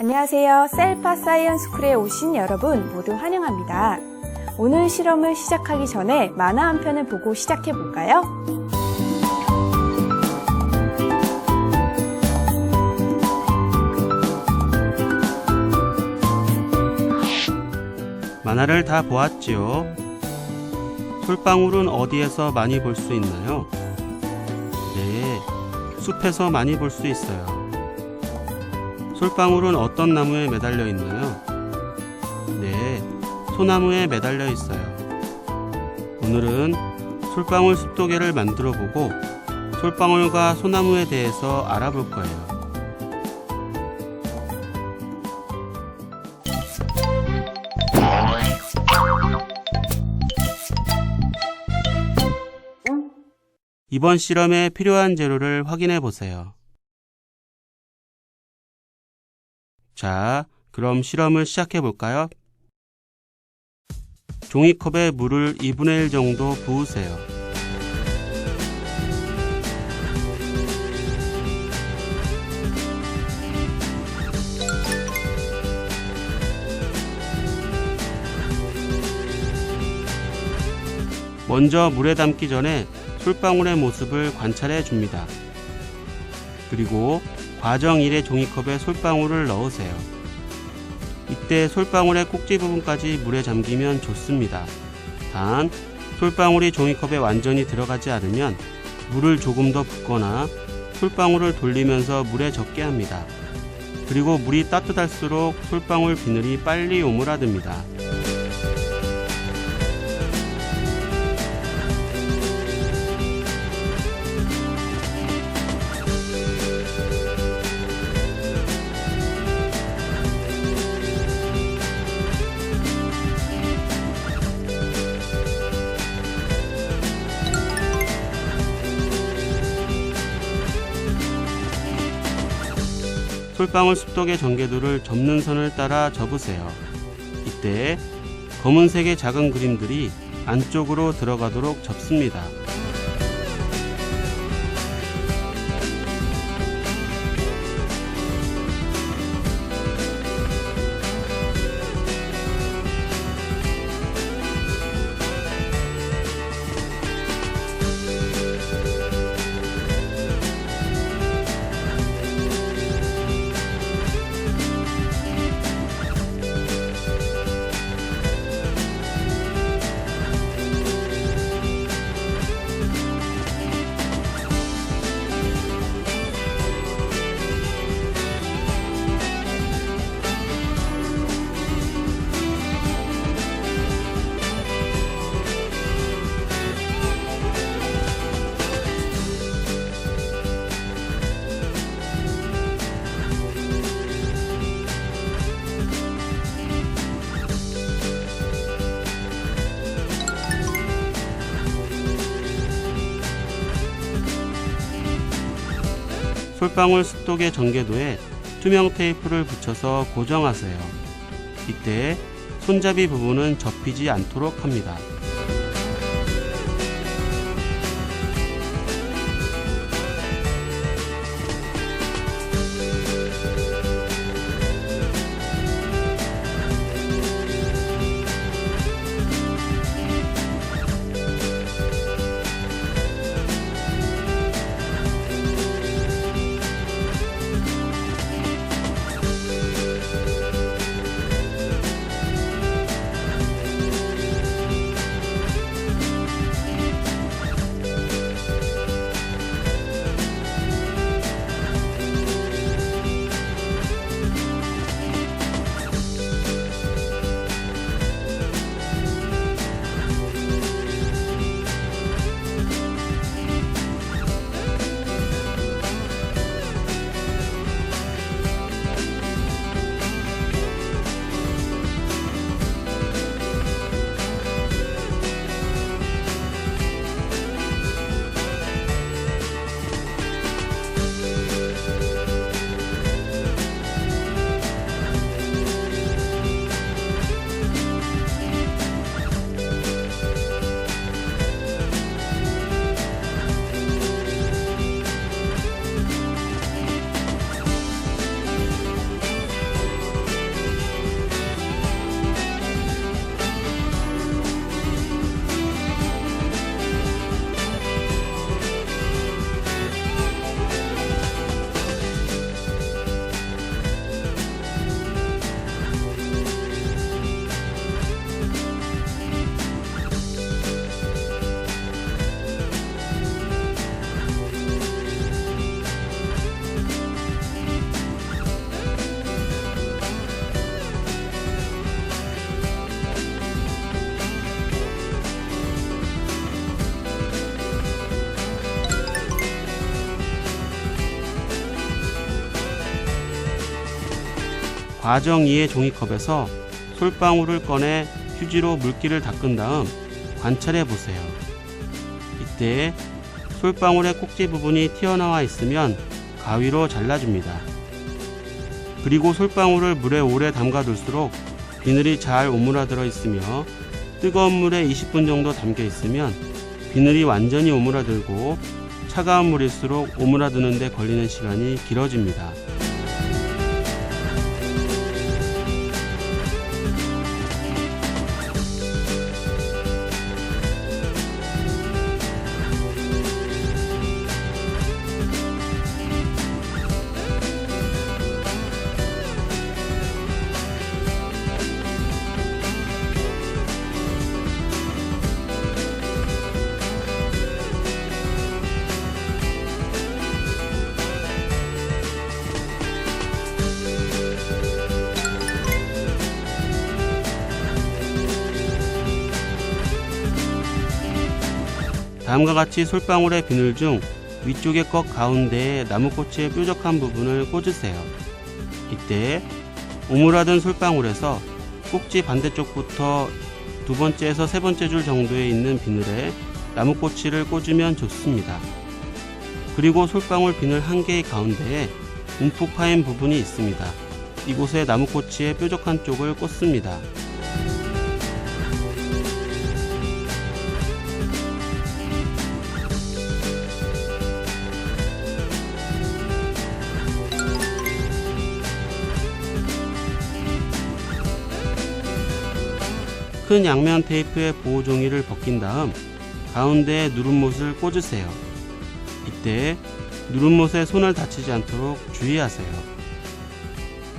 안녕하세요. 셀파 사이언스쿨에 오신 여러분 모두 환영합니다. 오늘 실험을 시작하기 전에 만화 한 편을 보고 시작해 볼까요? 만화를 다 보았지요. 솔방울은 어디에서 많이 볼 수 있나요? 네, 숲에서 많이 볼 수 있어요. 솔방울은 어떤 나무에 매달려 있나요? 네, 소나무에 매달려 있어요. 오늘은 솔방울 습도계를 만들어 보고 솔방울과 소나무에 대해서 알아볼 거예요. 이번 실험에 필요한 재료를 확인해 보세요. 자, 그럼 실험을 시작해 볼까요? 종이컵에 물을 2분의 1 정도 부으세요. 먼저 물에 담기 전에 솔방울의 모습을 관찰해 줍니다. 그리고 과정 1의 종이컵에 솔방울을 넣으세요. 이때 솔방울의 꼭지 부분까지 물에 잠기면 좋습니다. 단, 솔방울이 종이컵에 완전히 들어가지 않으면 물을 조금 더 붓거나 솔방울을 돌리면서 물에 적게 합니다. 그리고 물이 따뜻할수록 솔방울 비늘이 빨리 오므라듭니다. 솔방울 습도계 전개도를 접는 선을 따라 접으세요. 이때 검은색의 작은 그림들이 안쪽으로 들어가도록 접습니다. 솔방울 습도계 전개도에 투명 테이프를 붙여서 고정하세요. 이때 손잡이 부분은 접히지 않도록 합니다. 과정 2의 종이컵에서 솔방울을 꺼내 휴지로 물기를 닦은 다음 관찰해 보세요. 이때 솔방울의 꼭지 부분이 튀어나와 있으면 가위로 잘라줍니다. 그리고 솔방울을 물에 오래 담가둘수록 비늘이 잘 오므라들어 있으며 뜨거운 물에 20분 정도 담겨 있으면 비늘이 완전히 오므라들고 차가운 물일수록 오므라드는 데 걸리는 시간이 길어집니다. 다음과 같이 솔방울의 비늘 중 위쪽의 것 가운데에 나무꼬치의 뾰족한 부분을 꽂으세요. 이때 오므라든 솔방울에서 꼭지 반대쪽부터 두 번째에서 세 번째 줄 정도에 있는 비늘에 나무꼬치를 꽂으면 좋습니다. 그리고 솔방울 비늘 한 개의 가운데에 움푹 파인 부분이 있습니다. 이곳에 나무꼬치의 뾰족한 쪽을 꽂습니다. 큰 양면 테이프의 보호 종이를 벗긴 다음 가운데에 누름못을 꽂으세요. 이때 누름못에 손을 다치지 않도록 주의하세요.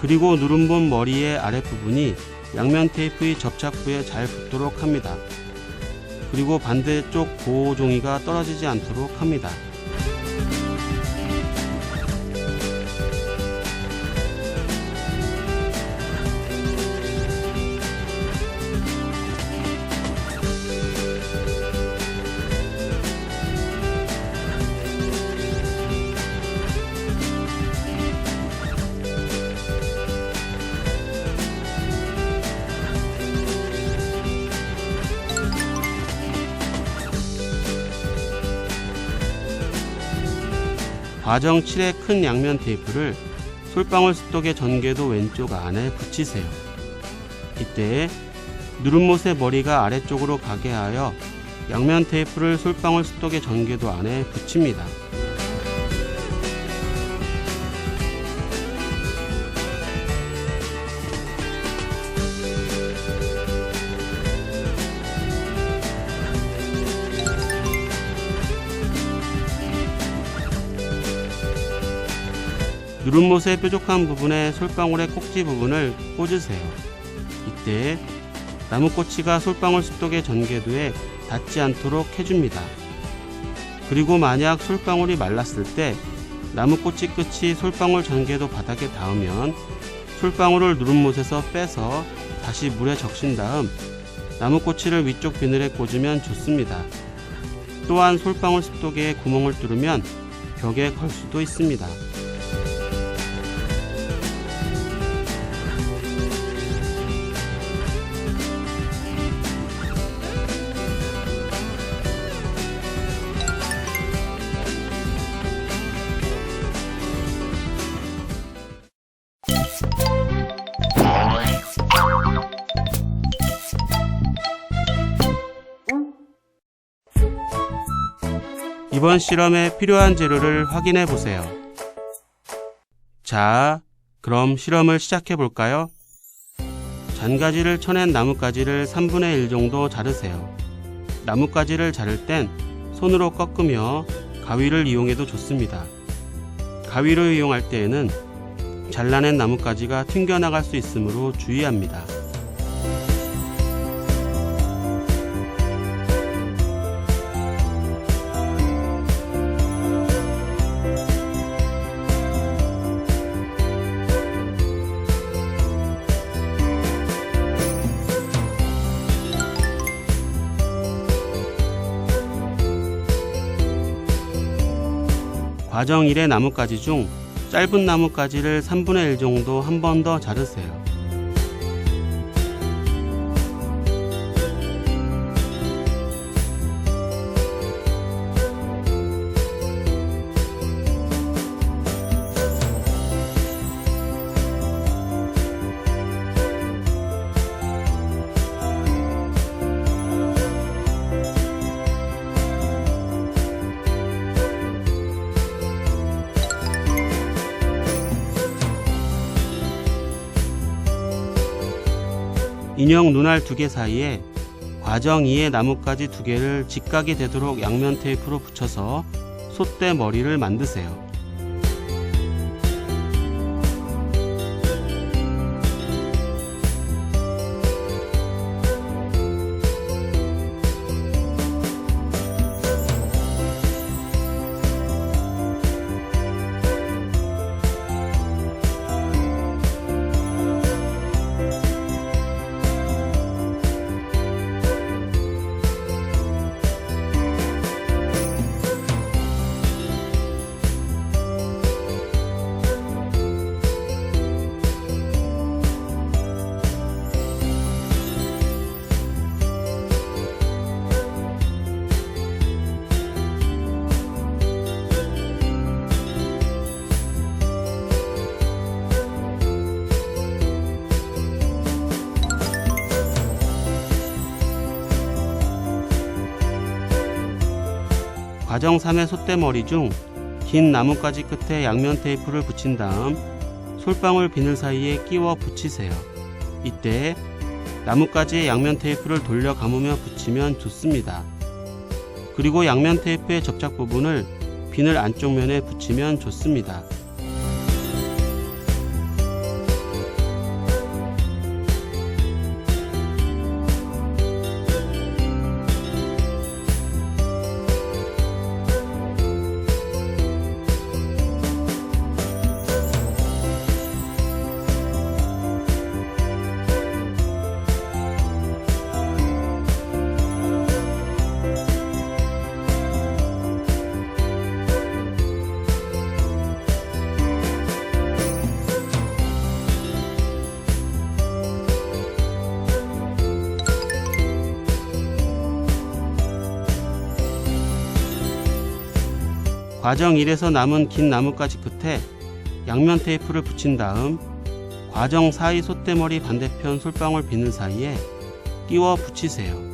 그리고 누름못 머리의 아랫부분이 양면 테이프의 접착부에 잘 붙도록 합니다. 그리고 반대쪽 보호 종이가 떨어지지 않도록 합니다. 과정 7의 큰 양면 테이프를 솔방울 습독의 전개도 왼쪽 안에 붙이세요. 이때 누름못의 머리가 아래쪽으로 가게 하여 양면 테이프를 솔방울 습독의 전개도 안에 붙입니다. 누름못의 뾰족한 부분에 솔방울의 꼭지 부분을 꽂으세요. 이때 나무꼬치가 솔방울 습독의 전개도에 닿지 않도록 해줍니다. 그리고 만약 솔방울이 말랐을 때 나무꼬치 끝이 솔방울 전개도 바닥에 닿으면 솔방울을 누름못에서 빼서 다시 물에 적신 다음 나무꼬치를 위쪽 비늘에 꽂으면 좋습니다. 또한 솔방울 습독에 구멍을 뚫으면 벽에 걸 수도 있습니다. 이번 실험에 필요한 재료를 확인해 보세요. 자, 그럼 실험을 시작해 볼까요? 잔가지를 쳐낸 나뭇가지를 3분의 1 정도 자르세요. 나뭇가지를 자를 땐 손으로 꺾으며 가위를 이용해도 좋습니다. 가위로 이용할 때에는 잘라낸 나뭇가지가 튕겨나갈 수 있으므로 주의합니다. 과정 1의 나뭇가지 중 짧은 나뭇가지를 3분의 1 정도 한 번 더 자르세요. 인형 눈알 2개 사이에 과정 2의 나뭇가지 2개를 직각이 되도록 양면 테이프로 붙여서 솥대 머리를 만드세요. 과정 3의 솥대머리 중 긴 나뭇가지 끝에 양면 테이프를 붙인 다음 솔방울 비늘 사이에 끼워 붙이세요. 이때 나뭇가지에 양면 테이프를 돌려 감으며 붙이면 좋습니다. 그리고 양면 테이프의 접착 부분을 비늘 안쪽 면에 붙이면 좋습니다. 과정 1에서 남은 긴 나뭇가지 끝에 양면 테이프를 붙인 다음 과정 4의 솥대머리 반대편 솔방울 비늘 사이에 끼워 붙이세요.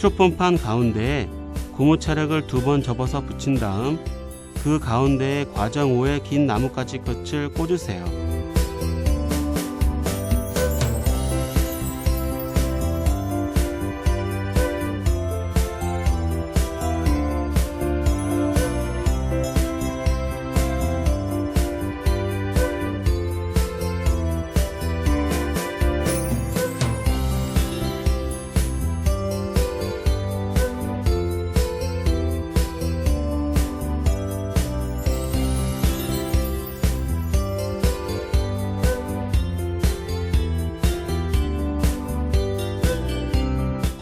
스티로폼판 가운데에 고무 찰흙을 2번 접어서 붙인 다음 그 가운데에 과정 5의 긴 나뭇가지 끝을 꽂으세요.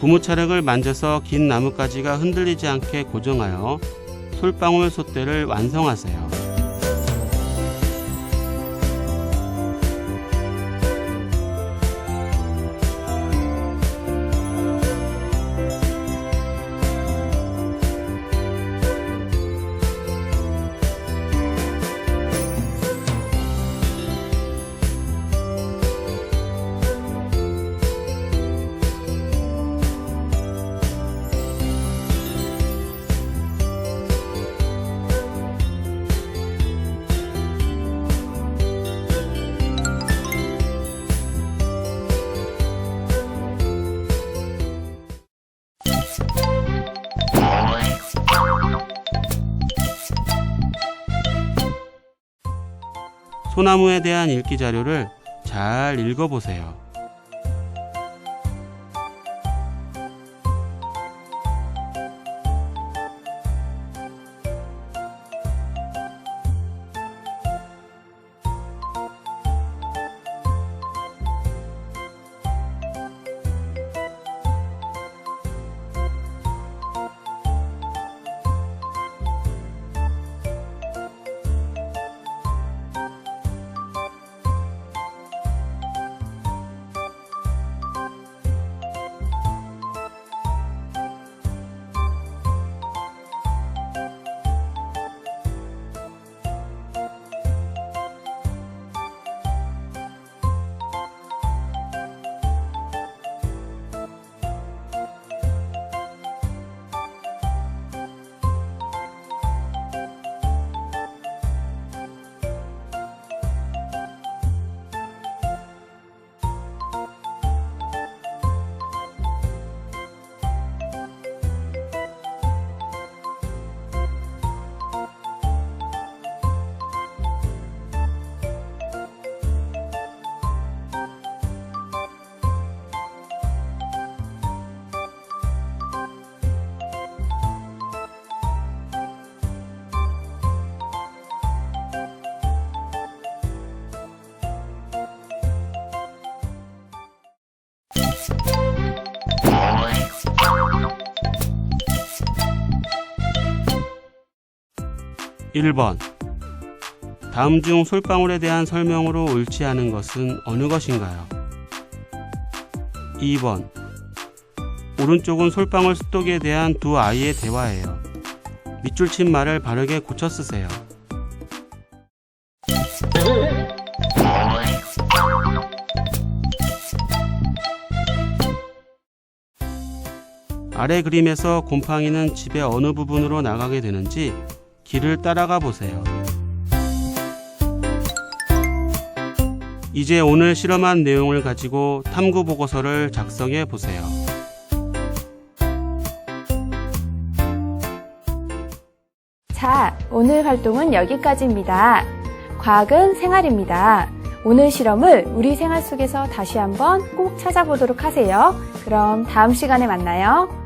고무 찰흙을 만져서 긴 나뭇가지가 흔들리지 않게 고정하여 솔방울 솥대를 완성하세요. 소나무에 대한 읽기 자료를 잘 읽어보세요. (1번) 다음 중 솔방울에 대한 설명으로 옳지 않은 것은 어느 것인가요? 2번 오른쪽은 솔방울 습독에 대한 두 아이의 대화예요. 밑줄 친 말을 바르게 고쳐 쓰세요. 아래 그림에서 곰팡이는 집의 어느 부분으로 나가게 되는지 길을 따라가 보세요. 이제 오늘 실험한 내용을 가지고 탐구 보고서를 작성해 보세요. 자, 오늘 활동은 여기까지입니다. 과학은 생활입니다. 오늘 실험을 우리 생활 속에서 다시 한번 꼭 찾아보도록 하세요. 그럼 다음 시간에 만나요.